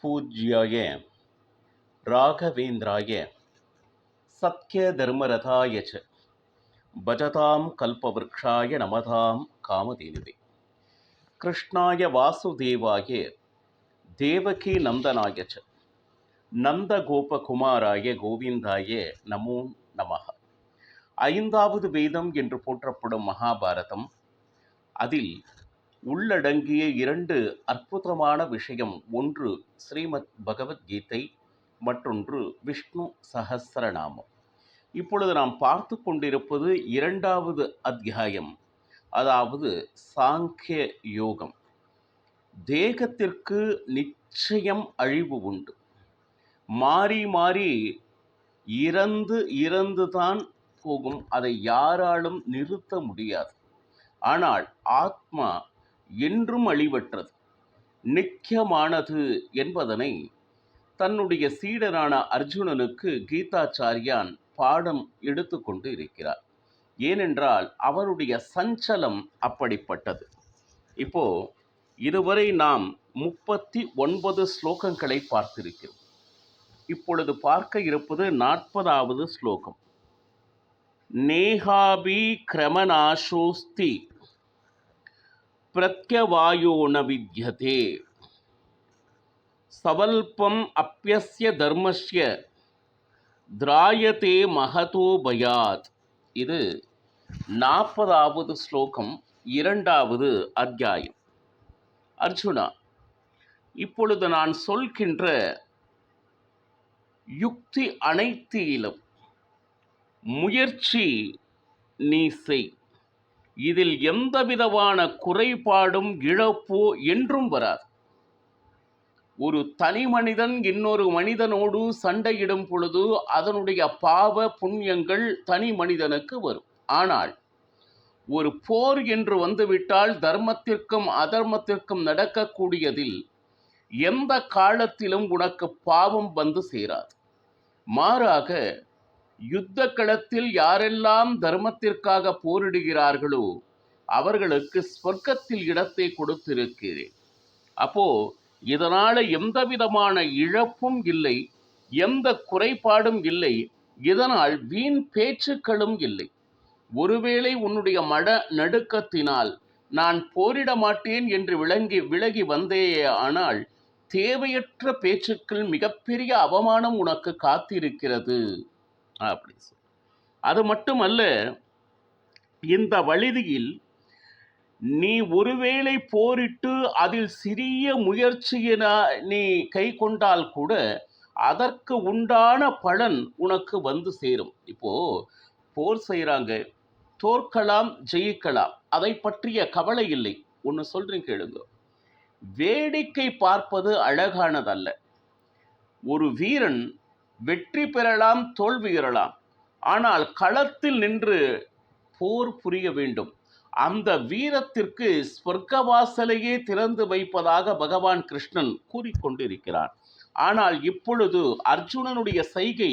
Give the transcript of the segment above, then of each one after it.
பூஜ்யாய ராகவேந்திராய சத்ய தர்மரதாய ச பஜதாம் கல்பவ்ருக்ஷாய நமதாம் காமதேனுவே. கிருஷ்ணாய வாசுதேவாய தேவகி நந்தனாய ச நந்தகோபகுமாராய கோவிந்தாய நமோ நமः. ஐந்தாவது வேதம் என்று போற்றப்படும் மகாபாரதம், அதில் உள்ளடங்கிய இரண்டு அற்புதமான விஷயம், ஒன்று ஸ்ரீமத் பகவத்கீதை, மற்றொன்று விஷ்ணு சஹஸ்ரநாமம். இப்பொழுது நாம் பார்த்து கொண்டிருப்பது இரண்டாவது அத்தியாயம், அதாவது சாங்கிய யோகம். தேகத்திற்கு நிச்சயம் அழிவு உண்டு. மாறி மாறி இறந்துதான் போகும். அதை யாராலும் நிறுத்த முடியாது. ஆனால் ஆத்மா என்றும் அழிவற்றது, நித்தியமானது என்பதனை தன்னுடைய சீடனான அர்ஜுனனுக்கு கீதாச்சாரியான் பாடம் எடுத்து கொண்டு இருக்கிறார். ஏனென்றால் அவருடைய சஞ்சலம் அப்படிப்பட்டது. இப்போ இதுவரை நாம் 39 ஸ்லோகங்களை பார்த்திருக்கிறோம். இப்பொழுது பார்க்க இருப்பது 40வது ஸ்லோகம். நேஹாபி கிரமநாசோஸ்தி பிரத்யவாயோ ந வித்யதே சவல்பம் அப்யஸ்ய தர்மஸ்ய திராயதே மகதோ பயாத். இது 40வது ஸ்லோகம், 2வது அத்தியாயம். அர்ஜுனா, இப்பொழுது நான் சொல்கின்ற யுக்தி அனைத்திலும் முயற்சி நீ செய். இதில் எந்தவிதமான குறைபாடும் இழப்போ என்றும் வராது. ஒரு தனி மனிதன் இன்னொரு மனிதனோடு சண்டையிடும் பொழுது அதனுடைய பாவ புண்ணியங்கள் தனி மனிதனுக்கு வரும். ஆனால் ஒரு போர் என்று வந்துவிட்டால் தர்மத்திற்கும் அதர்மத்திற்கும் நடக்கக்கூடியதில் எந்த காலத்திலும் உனக்கு பாவம் வந்து சேராது. மாறாக யுத்த களத்தில் யாரெல்லாம் தர்மத்திற்காக போரிடுகிறார்களோ அவர்களுக்கு சொர்க்கத்தில் இடத்தை கொடுத்திருக்கிறேன். அப்போ இதனால எந்த விதமான இழப்பும் இல்லை, எந்த குறைபாடும் இல்லை. இதனால் வீண் பேச்சுக்களும் இல்லை. ஒருவேளை உன்னுடைய மன நடுக்கத்தினால் நான் போரிட மாட்டேன் என்று விலகி வந்தேயே, ஆனால் தேவையற்ற பேச்சுக்கள் மிகப்பெரிய அவமானம் உனக்கு காத்திருக்கிறது அப்படி சொல்லி. அது மட்டுமல்ல, இந்த வழியில் நீ ஒருவேளை போரிட்டு அதில் சிறிய முயற்சியின நீ கை கொண்டால் கூட அதற்கு உண்டான பலன் உனக்கு வந்து சேரும். இப்போ போர் செய்கிறாங்க, தோற்கலாம் ஜெயிக்கலாம், அதை பற்றிய கவலை இல்லை. ஒன்று சொல்றேன் கேளுங்க. வேடிக்கை பார்ப்பது அழகானதல்ல. ஒரு வீரன் வெற்றி பெறலாம், தோல்வியுறலாம், ஆனால் களத்தில் நின்று போர் புரிய வேண்டும். அந்த வீரத்திற்கு ஸ்வர்க்கவாசலையே திறந்து வைப்பதாக பகவான் கிருஷ்ணன் கூறிக்கொண்டிருக்கிறார். ஆனால் இப்பொழுது அர்ஜுனனுடைய செய்கை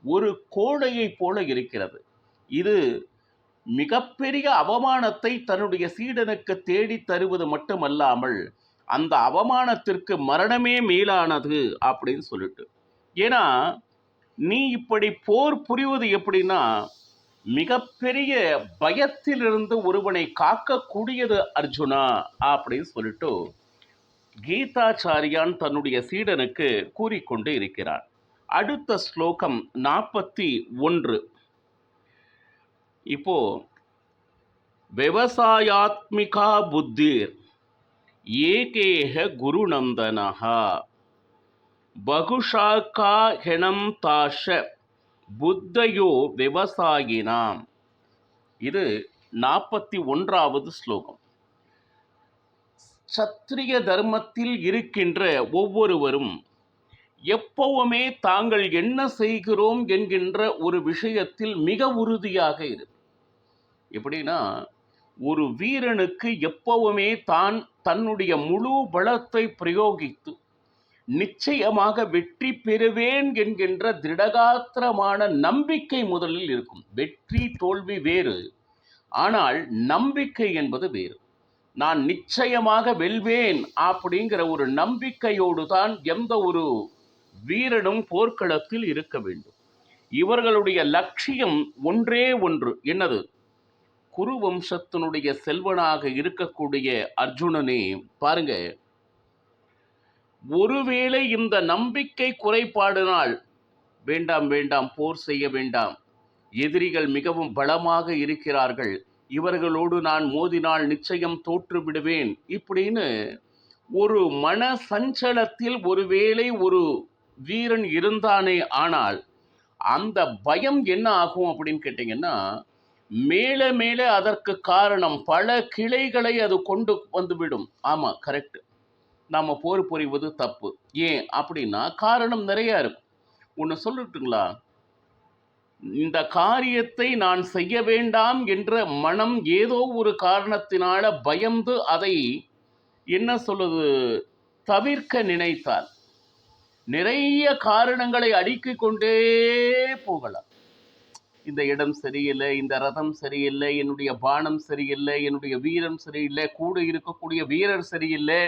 ஒரு கோழையை போல இருக்கிறது. இது மிகப்பெரிய அவமானத்தை தன்னுடைய சீடனுக்கு தேடி தருவது மட்டுமல்லாமல் அந்த அவமானத்திற்கு மரணமே மேலானது அப்படின்னு சொல்லிட்டு. ஏன்னா நீ இப்படி போர் புரிவது எப்படின்னா, மிகப்பெரிய பயத்திலிருந்து ஒருவனை காக்கக்கூடியது அர்ஜுனா அப்படின்னு சொல்லிட்டு கீதாச்சாரியான் தன்னுடைய சீடனுக்கு கூறிக்கொண்டு இருக்கிறார். அடுத்த ஸ்லோகம் 41. இப்போ விவசாயாத்மிகா புத்திர் ஏகேஹ குருநந்தனஹா பகுஷாக்கா ஹெணம் தாஷ புத்தயோ விவசாயினாம். இது 41வது ஸ்லோகம். சத்திரிய தர்மத்தில் இருக்கின்ற ஒவ்வொருவரும் எப்பவுமே தாங்கள் என்ன செய்கிறோம் என்கின்ற ஒரு விஷயத்தில் மிக உறுதியாக இரு. எப்படின்னா, ஒரு வீரனுக்கு எப்பவுமே தான் தன்னுடைய முழு பலத்தை பிரயோகித்து நிச்சயமாக வெற்றி பெறுவேன் என்கின்ற திடகாத்திரமான நம்பிக்கை முதலில் இருக்கும். வெற்றி தோல்வி வேறு, ஆனால் நம்பிக்கை என்பது வேறு. நான் நிச்சயமாக வெல்வேன் அப்படிங்கிற ஒரு நம்பிக்கையோடு தான் எந்த ஒரு வீரனும் போர்க்களத்தில் இருக்க வேண்டும். இவர்களுடைய லட்சியம் ஒன்றே ஒன்று. என்னது? குரு வம்சத்தினுடைய செல்வனாக இருக்கக்கூடிய அர்ஜுனனே பாருங்க, ஒருவேளை இந்த நம்பிக்கை குறைபாடினால் வேண்டாம் வேண்டாம், போர் செய்ய வேண்டாம், எதிரிகள் மிகவும் பலமாக இருக்கிறார்கள், இவர்களோடு நான் மோதினால் நிச்சயம் தோற்று விடுவேன் இப்படின்னு ஒரு மன சஞ்சலத்தில் ஒருவேளை ஒரு வீரன் இருந்தானே ஆனால் அந்த பயம் என்ன ஆகும் அப்படின்னு கேட்டிங்கன்னா, மேலே மேலே அதற்கு காரணம் பல கிளைகளை அது கொண்டு வந்துவிடும். ஆமாம், கரெக்ட், நாம் போர் புரிவது தப்பு. ஏன் அப்படின்னா காரணம் நிறையா இருக்கும். ஒன்று சொல்லட்டுங்களா? இந்த காரியத்தை நான் செய்ய வேண்டாம் என்ற மனம் ஏதோ ஒரு காரணத்தினால பயந்து அதை என்ன சொல்லுது தவிர்க்க நினைத்தால் நிறைய காரணங்களை அடுக்கிக் கொண்டே போகலாம். இந்த இடம் சரியில்லை, இந்த ரதம் சரியில்லை, என்னுடைய பானம் சரியில்லை, என்னுடைய வீரம் சரியில்லை, கூட இருக்கக்கூடிய வீரர் சரியில்லை.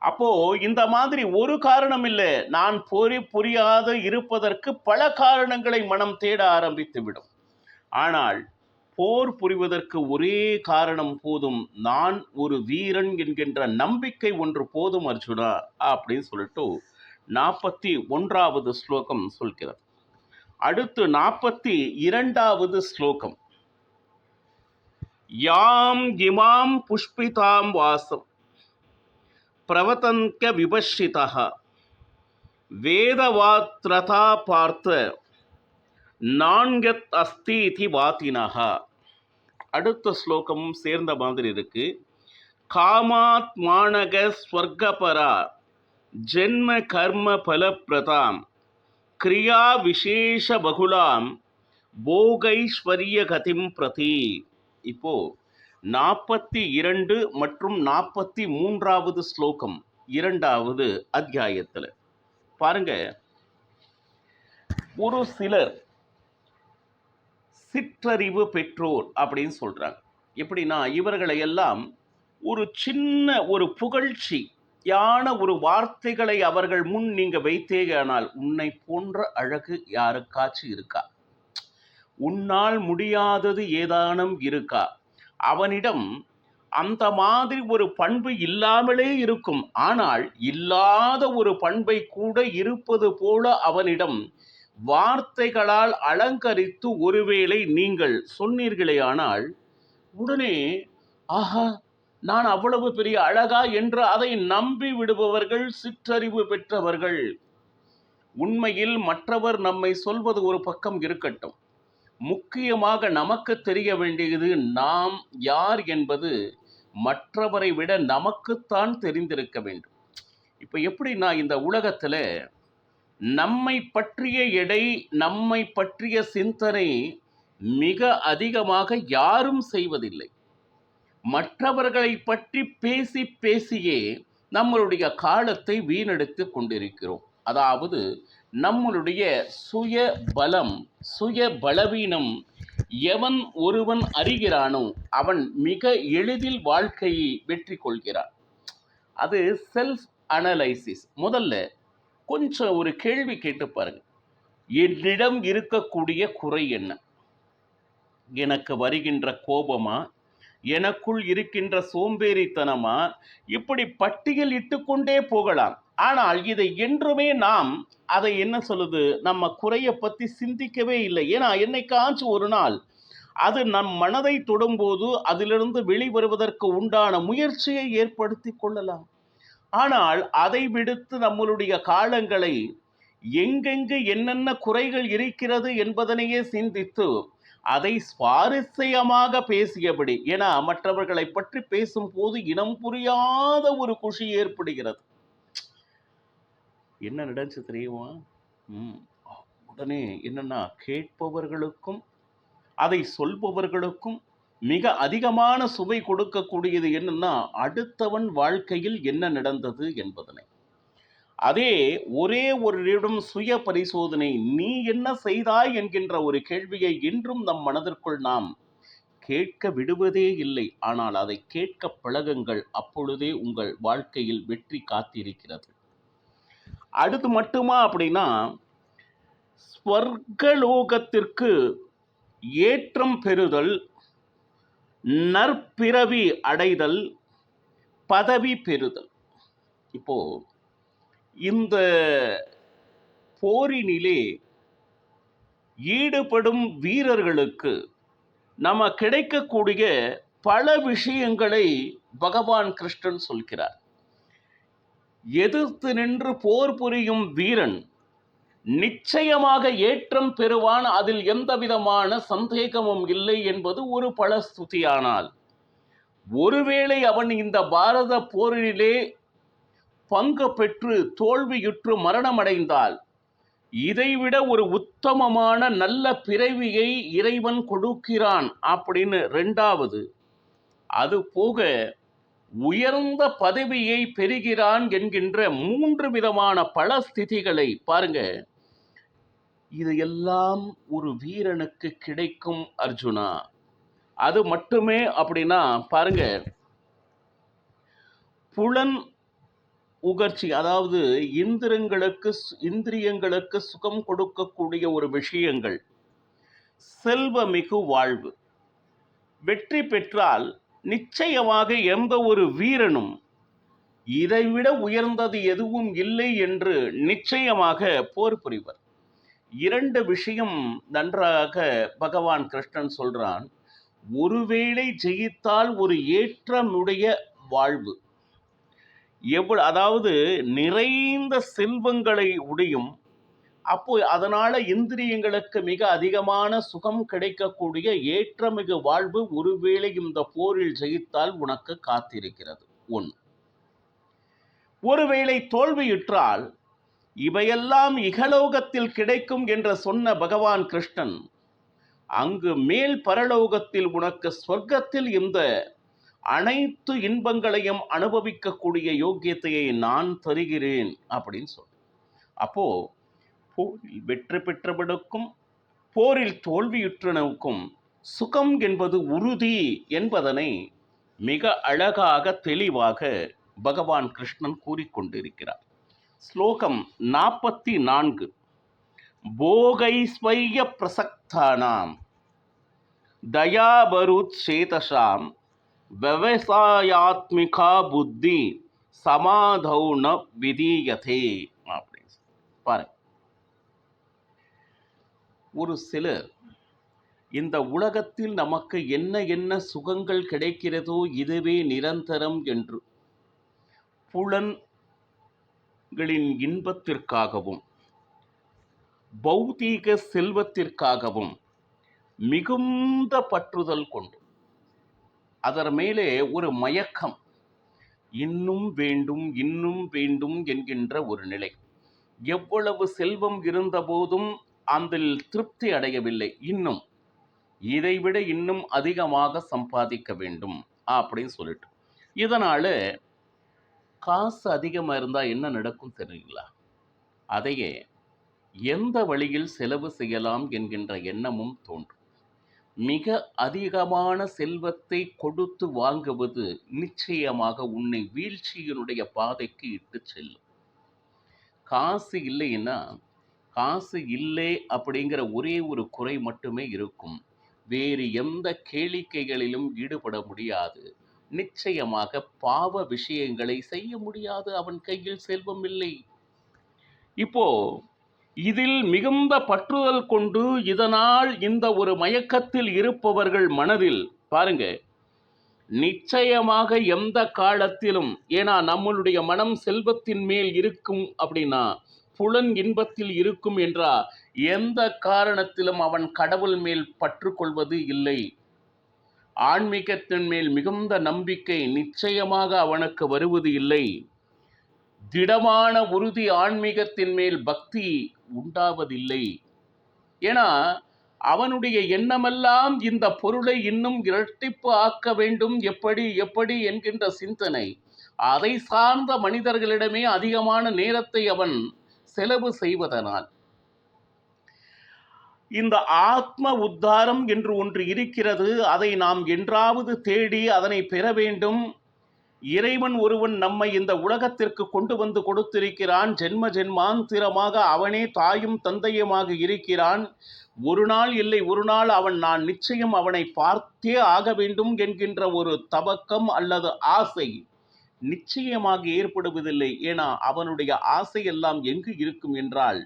அப்போ இந்த மாதிரி ஒரு காரணம் இல்லை, நான் புரியாத இருப்பதற்கு பல காரணங்களை மனம் தேட ஆரம்பித்து விடும். ஆனால் போர் புரிவதற்கு ஒரே காரணம் போதும், நான் ஒரு வீரன் என்கின்ற நம்பிக்கை ஒன்று போதும் அர்ஜுனா அப்படின்னு சொல்லிட்டு 41வது ஸ்லோகம் சொல்கிறார். அடுத்து 42வது ஸ்லோகம். யாம் இமாம் புஷ்பிதாம் வாசம் பிரவதன்க விபஷிதः வேதவாத்ரதா பார்த்த நான்கத் அஸ்தி இதி வாதினஹ. அடுத்த ஸ்லோகமும் சேர்ந்த மாதிரி இருக்கு. காமாத் மானக ஸ்வர்கபரா ஜென்ம கர்ம பலப்பிரதாம் கிரியா விசேஷ பகுலாம் போகைஸ்வரிய கதிம் பிரதி. இப்போ 42 மற்றும் 43வது ஸ்லோகம் 2வது அத்தியாயத்தில் பாருங்க. ஒரு சிலர் சிற்றறிவு பெற்றோர் அப்படின்னு சொல்றாங்க. எப்படின்னா, இவர்களை எல்லாம் ஒரு சின்ன ஒரு புகழ்ச்சியான ஒரு வார்த்தைகளை அவர்கள் முன் நீங்க வைத்தேயானால், உன்னை போன்ற அழகு யாருக்காச்சும் இருக்கா, உன்னால் முடியாதது ஏதானும் இருக்கா, அவனிடம் அந்த மாதிரி ஒரு பண்பு இல்லாமலே இருக்கும், ஆனால் இல்லாத ஒரு பண்பை கூட இருப்பது போல அவனிடம் வார்த்தைகளால் அலங்கரித்து ஒருவேளை நீங்கள் சொன்னீர்களே ஆனால், உடனே ஆஹா நான் அவ்வளவு பெரிய அழகா என்று அதை நம்பி விடுபவர்கள் சிற்றறிவு பெற்றவர்கள். உண்மையில் மற்றவர் நம்மை சொல்வது ஒரு பக்கம் இருக்கட்டும், முக்கியமாக நமக்கு தெரிய வேண்டியது நாம் யார் என்பது மற்றவரை விட நமக்குத்தான் தெரிந்திருக்க வேண்டும். இப்போ எப்படின்னா, இந்த உலகத்தில் நம்மை பற்றிய எடை, நம்மை பற்றிய சிந்தனை மிக அதிகமாக யாரும் செய்வதில்லை. மற்றவர்களை பற்றி பேசி பேசியே நம்மளுடைய காலத்தை வீணடித்து கொண்டிருக்கிறோம். அதாவது நம்மளுடைய சுய பலம், சுய பலவீனம் எவன் ஒருவன் அறிகிறானோ அவன் மிக எளிதில் வாழ்க்கையை வெற்றி கொள்கிறான். அது செல்ஃப் அனலைசிஸ். முதல்ல கொஞ்சம் ஒரு கேள்வி கேட்டு பாருங்க. என்னிடம் இருக்கக்கூடிய குறை என்ன? எனக்கு வருகின்ற கோபமா, எனக்குள் இருக்கின்ற சோம்பேறித்தனமா, இப்படி பட்டியல் இட்டுக்கொண்டே போகலாம். ஆனால் இதை என்றுமே நாம் அதை என்ன சொல்லுது, நம்ம குறையை பற்றி சிந்திக்கவே இல்லை. ஏன்னா என்னைக்காச்சும் ஒரு நாள் அது நம் மனதை தொடும்போது அதிலிருந்து வெளிவருவதற்கு உண்டான முயற்சியை ஏற்படுத்தி கொள்ளலாம். ஆனால் அதை விடுத்து நம்மளுடைய காலங்களை எங்கெங்கு என்னென்ன குறைகள் இருக்கிறது என்பதனையே சிந்தித்து அதை சுவாரஸ்யமாக பேசியபடி, ஏன்னா மற்றவர்களை பற்றி பேசும்போது இனம் புரியாத ஒரு குஷி ஏற்படுகிறது. என்ன நடந்துச்சு தெரியுமா? உடனே என்னன்னா, கேட்பவர்களுக்கும் அதை சொல்பவர்களுக்கும் மிக அதிகமான சுவை கொடுக்கக்கூடியது என்னன்னா, அடுத்தவன் வாழ்க்கையில் என்ன நடந்தது என்பதனை. அதே ஒரே ஒரு இடம் சுய பரிசோதனை, நீ என்ன செய்தாய் என்கின்ற ஒரு கேள்வியை இன்றும் நம் மனதிற்குள் நாம் கேட்க விடுவதே இல்லை. ஆனால் அதை கேட்க பழகுங்கள். அப்பொழுதே உங்கள் வாழ்க்கையில் வெற்றி காத்திருக்கிறது. அடுத்து மட்டுமா அப்படின்னா, ஸ்வர்கலோகத்திற்கு ஏற்றம் பெறுதல், நற்பிறவி அடைதல், பதவி பெறுதல். இப்போ இந்த போரினிலே ஈடுபடும் வீரர்களுக்கு நம்ம கிடைக்கக்கூடிய பல விஷயங்களை பகவான் கிருஷ்ணன் சொல்கிறார். எதிர்த்து நின்று போர் புரியும் வீரன் நிச்சயமாக ஏற்றம் பெறுவான், அதில் எந்த விதமான சந்தேகமும் இல்லை என்பது ஒரு பலஸ்துதியானால், ஒருவேளை அவன் இந்த பாரத போரிலே பங்கு பெற்று தோல்வியுற்று மரணமடைந்தால் இதைவிட ஒரு உத்தமமான நல்ல பிறவியை இறைவன் கொடுக்கிறான் அப்படின்னு. இரண்டாவது, அது போக உயர்ந்த பதவியை பெறுகிறான் என்கின்ற 3 விதமான பல ஸ்திதிகளை பாருங்க. இது எல்லாம் ஒரு வீரனுக்கு கிடைக்கும் அர்ஜுனா. அது மட்டுமே அப்படின்னா பாருங்க, புலன் உகர்ச்சி, அதாவது இந்திரியங்களுக்கு சுகம் கொடுக்கக்கூடிய ஒரு விஷயங்கள், செல்வமிகு வாழ்வு. வெற்றி பெற்றால் நிச்சயமாக எந்த ஒரு வீரனும் இதைவிட உயர்ந்தது எதுவும் இல்லை என்று நிச்சயமாக போர் புரிவர். 2 விஷயம் நன்றாக பகவான் கிருஷ்ணன் சொல்றான். ஒருவேளை ஜெயித்தால் ஒரு ஏற்றமுடைய வாழ்வு, அதாவது நிறைந்த செல்வங்களை உடையும். அப்போ அதனால இந்திரியங்களுக்கு மிக அதிகமான சுகம் கிடைக்கக்கூடிய ஏற்றமிகு வாழ்வு ஒருவேளை இந்த போரில் ஜெயித்தால் உனக்கு காத்திருக்கிறது. 1. ஒருவேளை தோல்வியுற்றால் இவையெல்லாம் இகலோகத்தில் கிடைக்கும் என்று சொன்ன பகவான் கிருஷ்ணன், அங்கு மேல் பரலோகத்தில் உனக்கு சொர்க்கத்தில் இந்த அனைத்து இன்பங்களையும் அனுபவிக்கக்கூடிய யோக்கியத்தையை நான் தருகிறேன் அப்படின்னு சொல்ற. அப்போ போரில் வெற்றி பெற்றவனுக்கும் போரில் தோல்வியுற்றனுக்கும் சுகம் என்பது உறுதி என்பதனை மிக அழகாக தெளிவாக பகவான் கிருஷ்ணன் கூறிக்கொண்டிருக்கிறார். ஸ்லோகம் 44. போகைஸ்வய பிரசக்தானாம் தயாபருத் சேதசாம் விவசாயாத்மிகா புத்தி சமாதௌன விதீயதே அப்படின்னு பாருங்க. ஒரு சிலர் இந்த உலகத்தில் நமக்கு என்ன என்ன சுகங்கள் கிடைக்கிறதோ இதுவே நிரந்தரம் என்று புலன்களின் இன்பத்திற்காகவும் பௌதீக செல்வத்திற்காகவும் மிகுந்த பற்றுதல் கொண்டு அதன் மேலே ஒரு மயக்கம், இன்னும் வேண்டும் இன்னும் வேண்டும் என்கின்ற ஒரு நிலை. எவ்வளவு செல்வம் இருந்த போதும் அதில் திருப்தி அடையவில்லை, இன்னும் இதைவிட இன்னும் அதிகமாக சம்பாதிக்க வேண்டும் அப்படின்னு சொல்லிட்டு. இதனால காசு அதிகமாக இருந்தால் என்ன நடக்கும் தெரியுங்களா? அதையே எந்த வழியில் செலவு செய்யலாம் என்கின்ற எண்ணமும் தோன்றும். மிக அதிகமான செல்வத்தை கொடுத்து வாங்குவது நிச்சயமாக உன்னை வீழ்ச்சியினுடைய பாதைக்கு இட்டு செல்லும். காசு இல்லைன்னா, காசு இல்லை அப்படிங்கிற ஒரே ஒரு குறை மட்டுமே இருக்கும். வேறு எந்த கேளிக்கைகளிலும் ஈடுபட முடியாது. நிச்சயமாக பாவ விஷயங்களை செய்ய முடியாது. அவன் கையில் செல்வம் இல்லை. இப்போ இதில் மிகுந்த பற்றுதல் கொண்டு இதனால் இந்த ஒரு மயக்கத்தில் இருப்பவர்கள் மனதில் பாருங்க, நிச்சயமாக எந்த காலத்திலும், ஏன்னா நம்மளுடைய மனம் செல்வத்தின் மேல் இருக்கும் அப்படின்னா, புலன் இன்பத்தில் இருக்கும் என்றா எந்த காரணத்திலும் அவன் கடவுள் மேல் பற்று கொள்வது இல்லை. ஆன்மீகத்தின் மேல் மிகுந்த நம்பிக்கை நிச்சயமாக அவனுக்கு வருவது இல்லை. திடமான உறுதி ஆன்மீகத்தின் மேல் பக்தி உண்டாவதில்லை. ஏன்னா அவனுடைய எண்ணமெல்லாம் இந்த பொருளை இன்னும் இரட்டிப்பு ஆக்க வேண்டும், எப்படி எப்படி என்கின்ற சிந்தனை. அதை சார்ந்த மனிதர்களிடமே அதிகமான நேரத்தை அவன் செலவு செய்வதனால் இந்த ஆத்ம உத்தாரம் என்று ஒன்று இருக்கிறது. அதை நாம் என்றாவது தேடி அதனை பெற வேண்டும். இறைவன் ஒருவன் நம்மை இந்த உலகத்திற்கு கொண்டு வந்து கொடுத்திருக்கிறான். ஜென்ம ஜென்மாந்திரமாக அவனே தாயும் தந்தையுமாக இருக்கிறான். ஒரு நாள் இல்லை ஒரு நாள் நான் நிச்சயம் அவனை பார்த்தே ஆக வேண்டும் என்கின்ற ஒரு தவக்கம் அல்லது ஆசை நிச்சயமாக ஏற்படுவதில்லை. ஏன்னா அவனுடைய ஆசை எல்லாம் எங்கு இருக்கும் என்றால்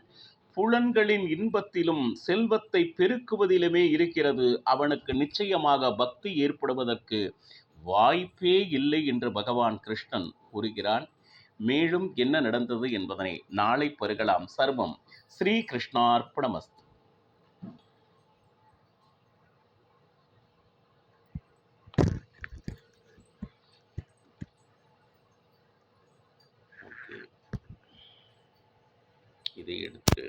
புலன்களின் இன்பத்திலும் செல்வத்தை பெருக்குவதிலுமே இருக்கிறது. அவனுக்கு நிச்சயமாக பக்தி ஏற்படுவதற்கு வாய்ப்பே இல்லை என்று பகவான் கிருஷ்ணன் கூறுகிறான். மேலும் என்ன நடந்தது என்பதனை நாளை பருகலாம். சர்வம் ஸ்ரீ கிருஷ்ணார்ப்பணமஸ்து. இதை எடுத்து